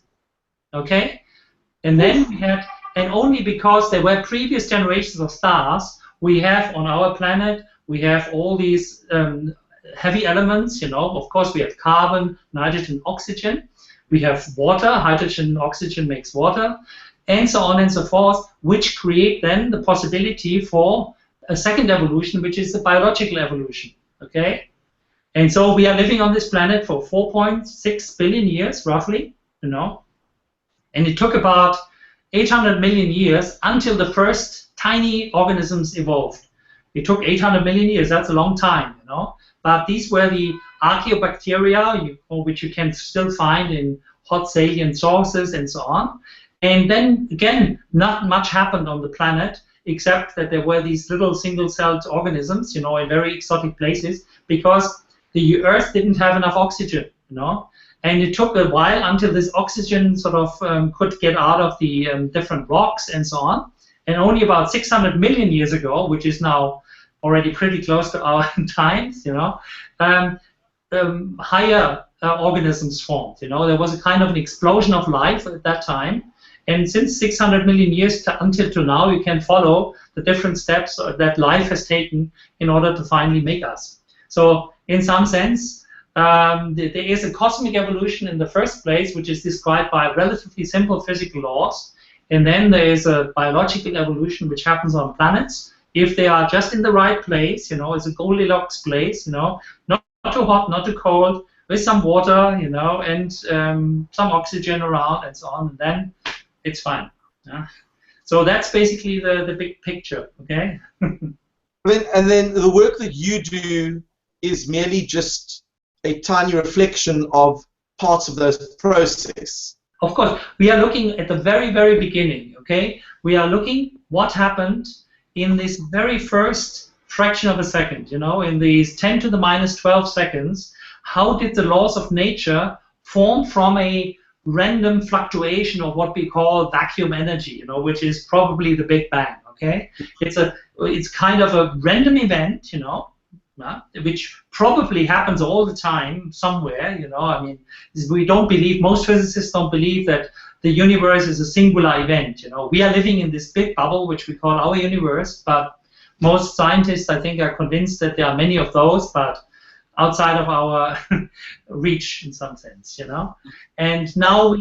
Okay? And then we had, and only because there were previous generations of stars, we have on our planet, we have all these heavy elements, you know. Of course, we have carbon, nitrogen, oxygen. We have water, hydrogen, oxygen makes water, and so on and so forth, which create then the possibility for a second evolution, which is the biological evolution. Okay? And so we are living on this planet for 4.6 billion years, roughly, you know. And it took about 800 million years until the first tiny organisms evolved. It took 800 million years. That's a long time, you know. But these were the archaeobacteria, which you can still find in hot salient sources and so on. And then, again, not much happened on the planet, except that there were these little single-celled organisms, you know, in very exotic places, because the Earth didn't have enough oxygen, you know. And it took a while until this oxygen sort of could get out of the different rocks and so on. And only about 600 million years ago, which is now already pretty close to our times, you know, higher organisms formed. You know, there was a kind of an explosion of life at that time. And since 600 million years until to now, you can follow the different steps that life has taken in order to finally make us. So in some sense, there is a cosmic evolution in the first place, which is described by relatively simple physical laws. And then there is a biological evolution which happens on planets. If they are just in the right place, you know, it's a Goldilocks place, you know, not too hot, not too cold, with some water, you know, and some oxygen around and so on, and then it's fine. Yeah? So that's basically the big picture, okay? And then the work that you do is merely just a tiny reflection of parts of those processes. Of course, we are looking at the very, very beginning, okay? We are looking what happened in this very first fraction of a second, you know, in these 10 to the minus 12 seconds. How did the laws of nature form from a random fluctuation of what we call vacuum energy, you know, which is probably the Big Bang, okay? It's kind of a random event, you know, which probably happens all the time somewhere, you know. I mean, we don't believe, most physicists don't believe that the universe is a singular event, you know. We are living in this big bubble, which we call our universe, but most scientists, I think, are convinced that there are many of those, but outside of our reach in some sense, you know. And now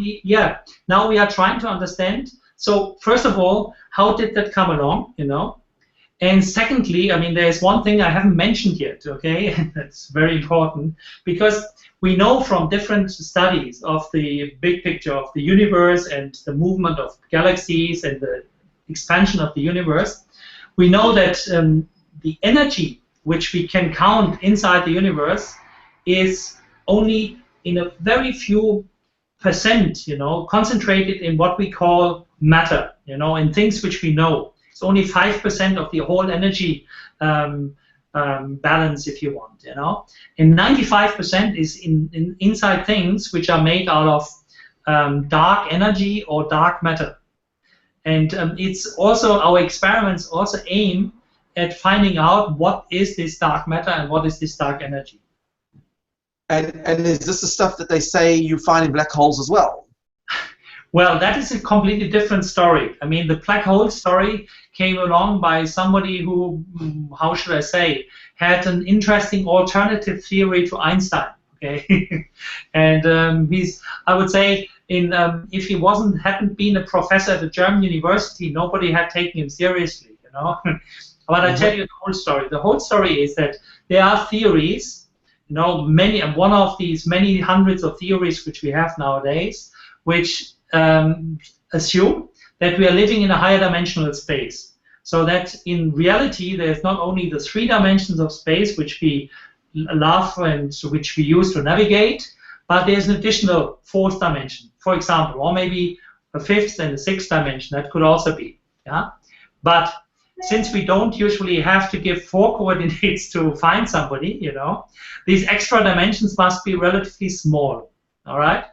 now we are trying to understand. So first of all, how did that come along, you know? And secondly, I mean, there's one thing I haven't mentioned yet, okay? That's very important, because we know from different studies of the big picture of the universe and the movement of galaxies and the expansion of the universe, we know that the energy which we can count inside the universe is only in a very few percent, you know, concentrated in what we call matter, you know, in things which we know. It's only 5% of the whole energy balance, if you want, you know. And 95% is inside things which are made out of dark energy or dark matter. And it's also, our experiments also aim at finding out what is this dark matter and what is this dark energy. And is this the stuff that they say you find in black holes as well? Well, that is a completely different story. I mean, the black hole story came along by somebody who, how should I say, had an interesting alternative theory to Einstein. Okay, and he's, I would say, if he hadn't been a professor at a German university, nobody had taken him seriously, you know. But I tell you the whole story. The whole story is that there are theories, you know, many, and one of these many hundreds of theories which we have nowadays, which assume that we are living in a higher dimensional space. So that in reality, there's not only the 3 dimensions of space which we love and which we use to navigate, but there's an additional 4th dimension, for example, or maybe a 5th and a 6th dimension. That could also be. Yeah. But since we don't usually have to give 4 coordinates to find somebody, you know, these extra dimensions must be relatively small. All right.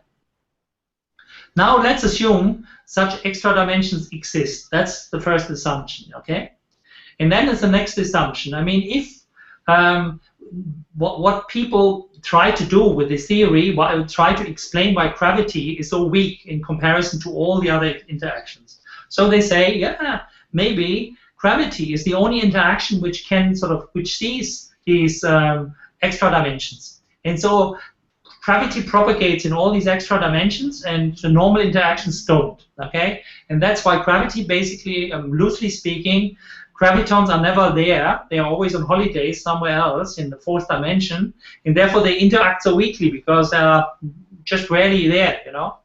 Now let's assume such extra dimensions exist. That's the first assumption, okay? And then there's the next assumption. I mean, if what people try to do with this theory, try to explain why gravity is so weak in comparison to all the other interactions. So they say, yeah, maybe gravity is the only interaction which can which sees these extra dimensions. And so gravity propagates in all these extra dimensions, and the normal interactions don't, okay? And that's why gravity, basically, loosely speaking, gravitons are never there. They are always on holidays somewhere else in the 4th dimension, and therefore they interact so weakly because they are just rarely there, you know?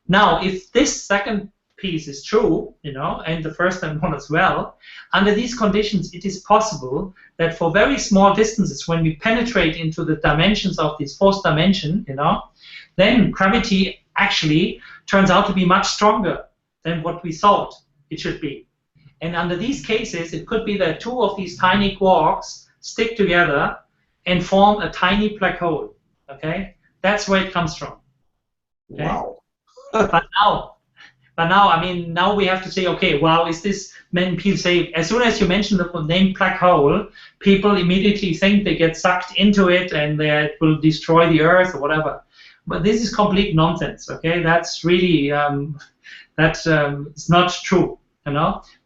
Now, if this second piece is true, and the first one as well, under these conditions, it is possible that for very small distances, when we penetrate into the dimensions of this fourth dimension, then gravity actually turns out to be much stronger than what we thought it should be. And under these cases, it could be that two of these tiny quarks stick together and form a tiny black hole. Okay, that's where it comes from. Okay? Wow. But now, I mean, now we have to say, okay, wow, is this? When people say, as soon as you mention the name black hole, people immediately think they get sucked into it and that it will destroy the Earth or whatever. But this is complete nonsense. Okay, that's really it's not true.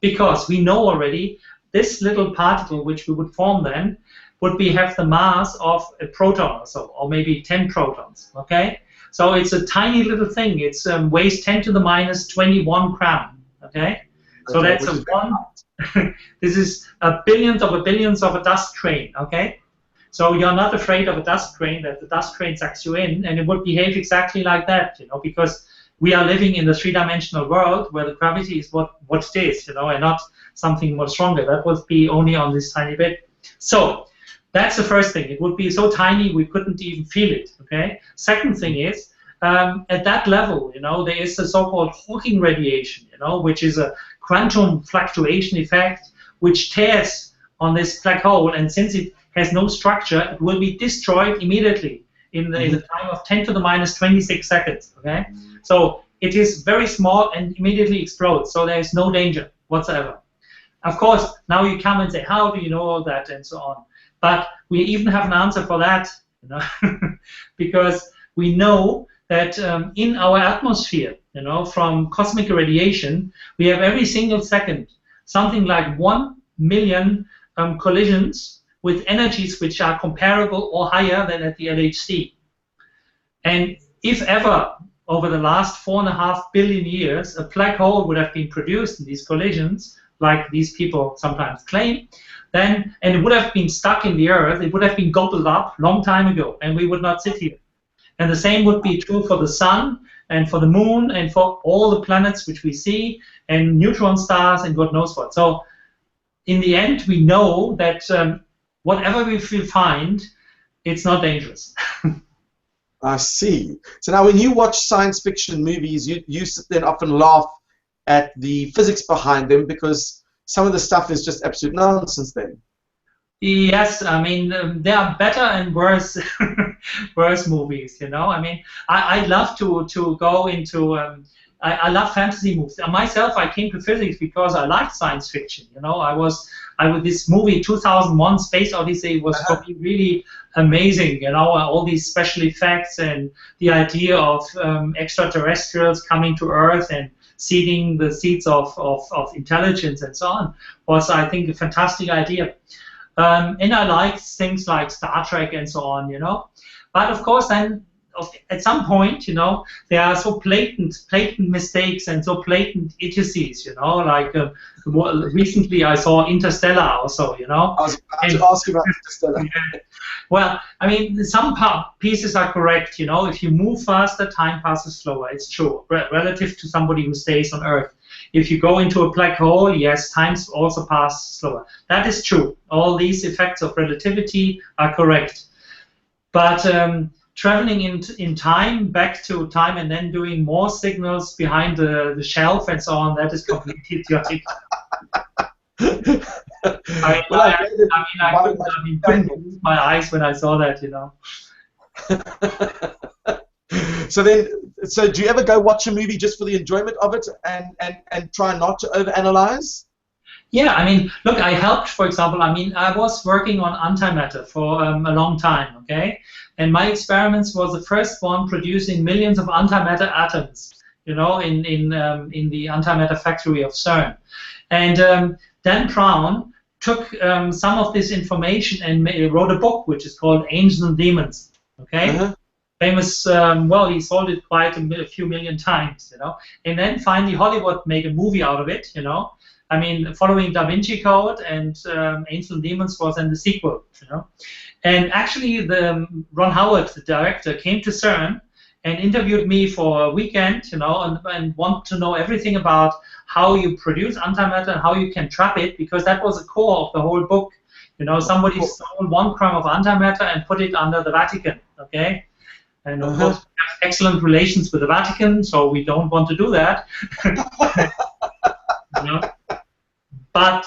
Because we know already this little particle which we would form then would have the mass of a proton or so, or maybe 10 protons. Okay. So it's a tiny little thing. It weighs 10 to the minus 21 gram. Okay, so that's a one. This is a billionth of a dust grain. Okay, so you're not afraid of a dust grain that the dust grain sucks you in, and it would behave exactly like that. Because we are living in the three-dimensional world where the gravity is what it is. And not something more stronger. That would be only on this tiny bit. So that's the first thing. It would be so tiny we couldn't even feel it. Okay. Second thing is at that level, there is the so-called Hawking radiation, which is a quantum fluctuation effect which tears on this black hole, and since it has no structure, it will be destroyed immediately in the time of 10 to the minus 26 seconds. Okay. So it is very small and immediately explodes. So there is no danger whatsoever. Of course, now you come and say, how do you know all that, and so on. But we even have an answer for that, because we know that in our atmosphere, from cosmic radiation, we have every single second something like 1 million collisions with energies which are comparable or higher than at the LHC. And if ever, over the last 4.5 billion years, a black hole would have been produced in these collisions, like these people sometimes claim, and it would have been stuck in the Earth, it would have been gobbled up long time ago, and we would not sit here. And the same would be true for the Sun, and for the Moon, and for all the planets which we see, and neutron stars, and God knows what. So, in the end, we know that whatever we will find, it's not dangerous. I see. So now when you watch science fiction movies, you sit there and often laugh at the physics behind them, because some of the stuff is just absolute nonsense then. Yes, I mean, there are better and worse worse movies, I mean, I love to go into, I love fantasy movies. Myself, I came to physics because I liked science fiction, I was this movie 2001 Space Odyssey was probably really amazing, all these special effects and the idea of extraterrestrials coming to Earth and seeding the seeds of intelligence and so on was, I think, a fantastic idea. And I like things like Star Trek and so on, But of course, then at some point, there are so blatant mistakes and so blatant idiocies, like recently I saw Interstellar also, I was about to ask you about Interstellar. Yeah. Well, I mean, some pieces are correct, If you move faster, time passes slower. It's true, relative to somebody who stays on Earth. If you go into a black hole, yes, time also passes slower. That is true. All these effects of relativity are correct. But traveling in time, back to time, and then doing more signals behind the shelf and so on, that is completely idiotic. I couldn't move my eyes when I saw that, So do you ever go watch a movie just for the enjoyment of it and try not to overanalyze? Yeah, I mean, look, I helped, for example, I was working on antimatter for a long time, okay? And my experiments was the first one producing millions of antimatter atoms, in the antimatter factory of CERN. And Dan Brown took some of this information and wrote a book which is called Angels and Demons, okay? Famous, well, he sold it quite a few million times, And then finally Hollywood made a movie out of it, I mean, following Da Vinci Code, and Angels and Demons was then the sequel, And actually, Ron Howard, the director, came to CERN and interviewed me for a weekend, you know, and want to know everything about how you produce antimatter and how you can trap it, because that was the core of the whole book. You know, somebody stole 1 gram of antimatter and put it under the Vatican, okay? And of course, we have excellent relations with the Vatican, so we don't want to do that. You know? But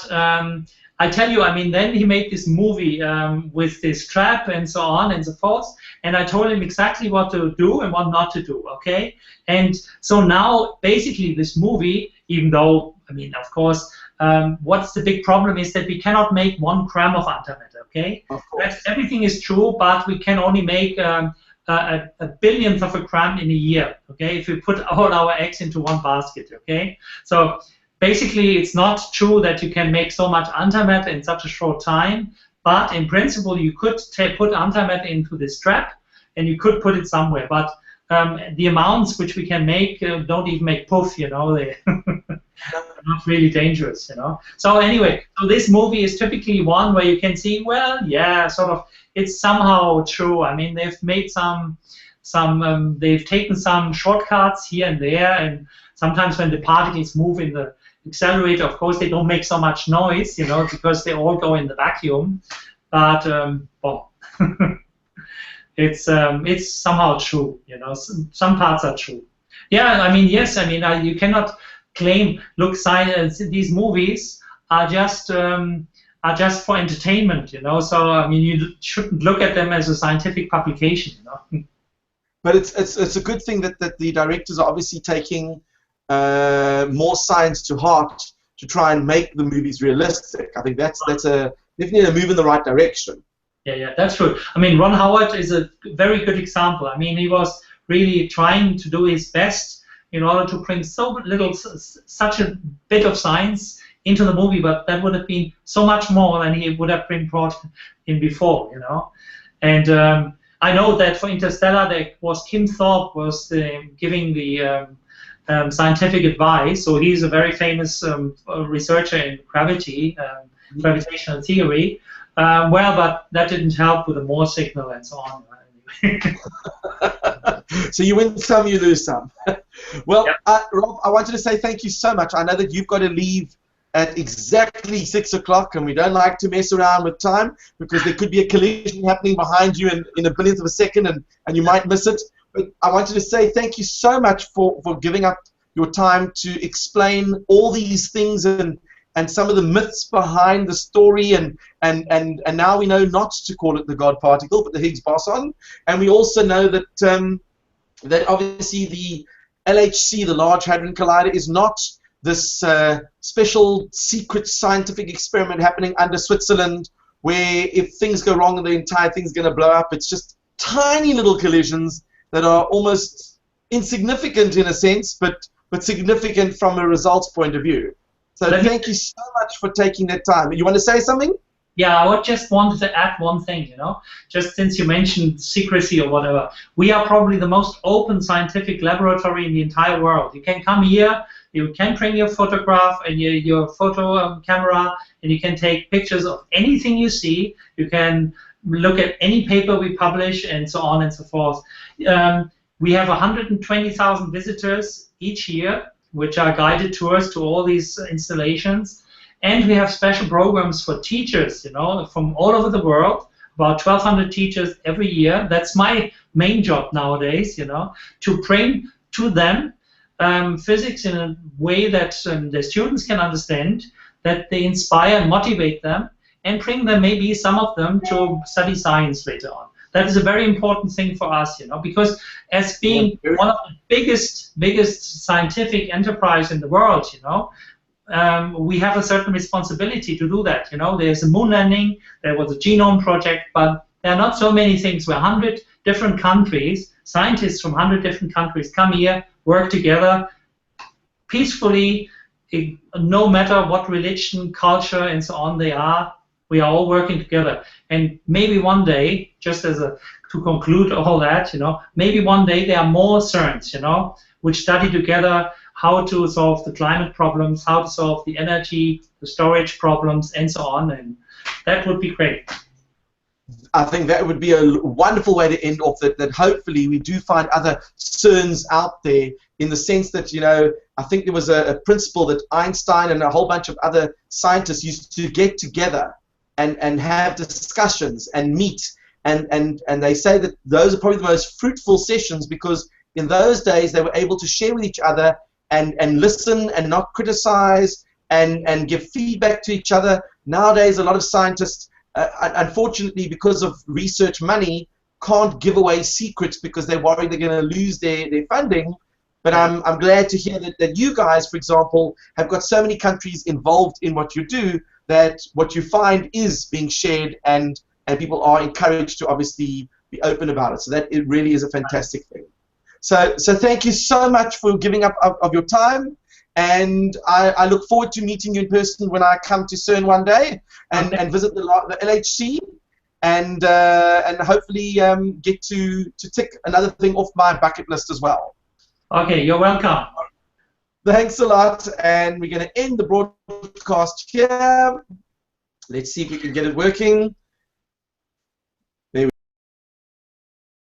I tell you, I mean, then he made this movie with this trap and so on and so forth, and I told him exactly what to do and what not to do, okay? And so now, basically, this movie, even though, I mean, of course, what's the big problem is that we cannot make 1 gram of antimatter, okay? Everything is true, but we can only make a billionth of a gram in a year, okay? If we put all our eggs into one basket, okay? So basically, it's not true that you can make so much antimatter in such a short time, but in principle, you could put antimatter into this trap, and you could put it somewhere. But the amounts which we can make don't even make puff, you know. They're not really dangerous, you know. So anyway, so this movie is typically one where you can see, well, yeah, sort of, it's somehow true. I mean, they've made they've taken some shortcuts here and there, and sometimes when the particles move in the accelerator, of course, they don't make so much noise, you know, because they all go in the vacuum. But well, it's somehow true, you know. Some parts are true. Yeah, I mean, yes, I mean, you cannot claim, look, science, these movies are just for entertainment, you know. So I mean, you shouldn't look at them as a scientific publication, you know. But it's a good thing that the directors are obviously taking more science to heart to try and make the movies realistic. I think that's definitely a move in the right direction. Yeah, that's true. I mean, Ron Howard is a very good example. I mean, he was really trying to do his best in order to bring such a bit of science into the movie, but that would have been so much more than he would have been brought in before, you know. And I know that for Interstellar, there was Kim Thorpe was giving the scientific advice. So he's a very famous researcher in gravitational theory. Well, but that didn't help with the Moore signal and so on. So you win some, you lose some. Well, yep. Rob, I wanted to say thank you so much. I know that you've got to leave at exactly 6 o'clock, and we don't like to mess around with time because there could be a collision happening behind you in a billionth of a second, and you might miss it. But I wanted to say thank you so much for giving up your time to explain all these things and some of the myths behind the story, and now we know not to call it the God particle, but the Higgs boson. And we also know that that obviously the LHC, the Large Hadron Collider, is not this special secret scientific experiment happening under Switzerland, where if things go wrong, the entire thing's going to blow up. It's just tiny little collisions that are almost insignificant in a sense, but significant from a results point of view. So thank you so much for taking that time. You want to say something? Yeah, I just wanted to add one thing, you know, just since you mentioned secrecy or whatever. We are probably the most open scientific laboratory in the entire world. You can come here, you can bring your photograph and your photo camera, and you can take pictures of anything you see. You can look at any paper we publish and so on and so forth. We have 120,000 visitors each year, which are guided tours to all these installations. And we have special programs for teachers, you know, from all over the world, about 1,200 teachers every year. That's my main job nowadays, you know, to bring to them physics in a way that the students can understand, that they inspire and motivate them, and bring them, maybe some of them, to study science later on. That is a very important thing for us, you know, because as being one of the biggest scientific enterprise in the world, you know, we have a certain responsibility to do that. You know, there's a moon landing, there was a genome project, but there are not so many things where 100 different countries, scientists from 100 different countries come here, work together peacefully, no matter what religion, culture, and so on they are. We are all working together. And maybe one day, just as to conclude all that, you know, maybe one day there are more CERNs, you know, which study together how to solve the climate problems, how to solve the energy, the storage problems, and so on. And that would be great. I think that would be a wonderful way to end off, that hopefully we do find other CERNs out there, in the sense that, you know, I think there was a principle that Einstein and a whole bunch of other scientists used to get together and have discussions and meet, and they say that those are probably the most fruitful sessions, because in those days they were able to share with each other and listen and not criticize and give feedback to each other. Nowadays a lot of scientists, unfortunately, because of research money, can't give away secrets because they're worried they're going to lose their funding. But I'm glad to hear that you guys, for example, have got so many countries involved in what you do, that what you find is being shared, and people are encouraged to obviously be open about it. So that it really is a fantastic thing. So thank you so much for giving up of your time. And I look forward to meeting you in person when I come to CERN one day and visit the LHC, and hopefully get to tick another thing off my bucket list as well. Okay, you're welcome. Thanks a lot, and we're going to end the broadcast here. Let's see if we can get it working.